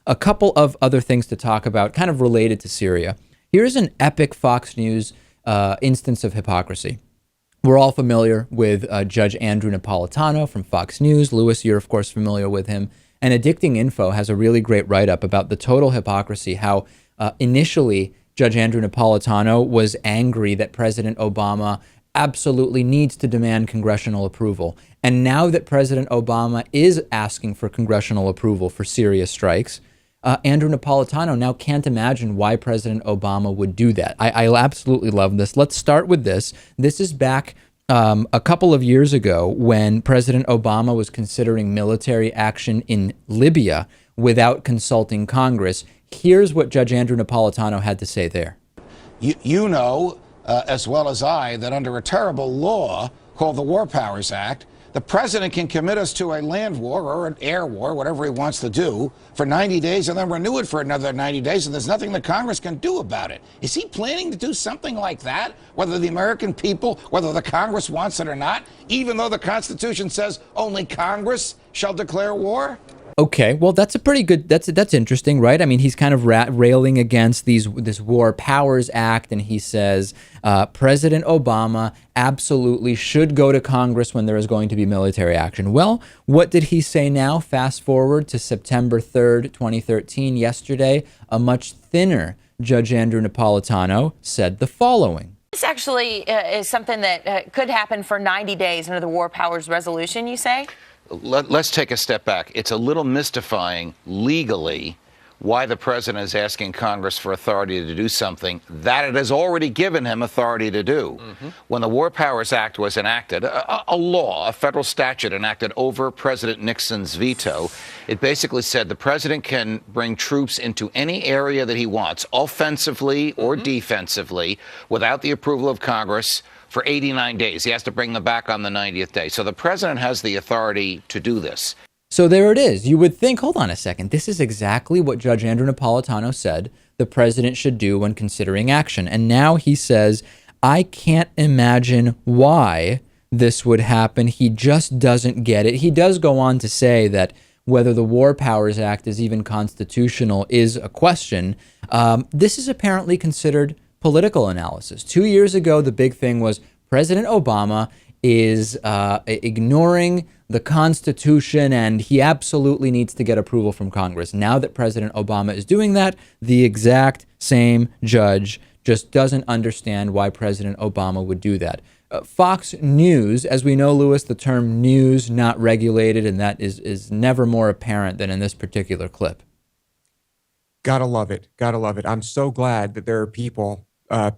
a couple of other things to talk about, kind of related to Syria. Here's an epic Fox News instance of hypocrisy. We're all familiar with Judge Andrew Napolitano from Fox News. Lewis, you're of course familiar with him. And Addicting Info has a really great write-up about the total hypocrisy, how initially Judge Andrew Napolitano was angry that President Obama absolutely needs to demand congressional approval. And now that President Obama is asking for congressional approval for Syria strikes, Andrew Napolitano now can't imagine why President Obama would do that. I absolutely love this. Let's start with this. This is back a couple of years ago when President Obama was considering military action in Libya without consulting Congress. Here's what Judge Andrew Napolitano had to say there. You know as well as I that under a terrible law called the War Powers Act, the president can commit us to a land war or an air war, whatever he wants to do, for 90 days and then renew it for another 90 days, and there's nothing the Congress can do about it. Is he planning to do something like that, whether the American people, whether the Congress wants it or not, even though the Constitution says only Congress shall declare war? Okay, well, that's a pretty good, that's interesting, right? I mean, he's kind of railing against this War Powers Act, and he says President Obama absolutely should go to Congress when there is going to be military action. Well, what did he say now? Fast forward to September 3rd, 2013, yesterday, a much thinner Judge Andrew Napolitano said the following. This actually is something that could happen for 90 days under the War Powers Resolution, you say? Let's take a step back. It's a little mystifying legally why the president is asking Congress for authority to do something that it has already given him authority to do. When the War Powers Act was enacted, a law, a federal statute enacted over President Nixon's veto, it basically said the president can bring troops into any area that he wants, offensively or defensively, without the approval of Congress for 89 days. He has to bring them back on the 90th day. So the president has the authority to do this. So there it is. You would think, hold on a second, this is exactly what Judge Andrew Napolitano said the president should do when considering action. And now he says, I can't imagine why this would happen. He just doesn't get it. He does go on to say that whether the War Powers Act is even constitutional is a question. This is apparently considered political analysis. 2 years ago, the big thing was President Obama is ignoring the Constitution and he absolutely needs to get approval from Congress. Now that President Obama is doing that, the exact same judge just doesn't understand why President Obama would do that. Fox News, as we know, Lewis, the term news not regulated, and that is never more apparent than in this particular clip. Gotta love it. Gotta love it. I'm so glad that there are people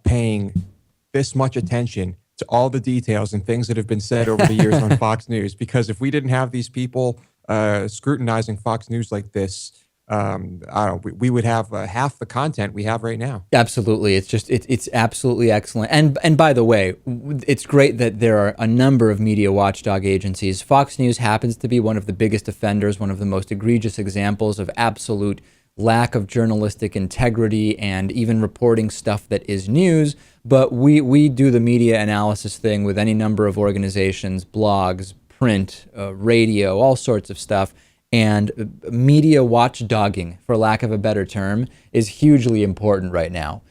paying this much attention to all the details and things that have been said over the years on Fox News, because if we didn't have these people scrutinizing Fox News like this, we would have half the content we have right now. Absolutely. It's absolutely excellent. And by the way, it's great that there are a number of media watchdog agencies. Fox News happens to be one of the biggest offenders, one of the most egregious examples of absolute lack of journalistic integrity and even reporting stuff that is news. But we do the media analysis thing with any number of organizations, blogs, print, radio, all sorts of stuff. And media watchdogging, for lack of a better term, is hugely important right now.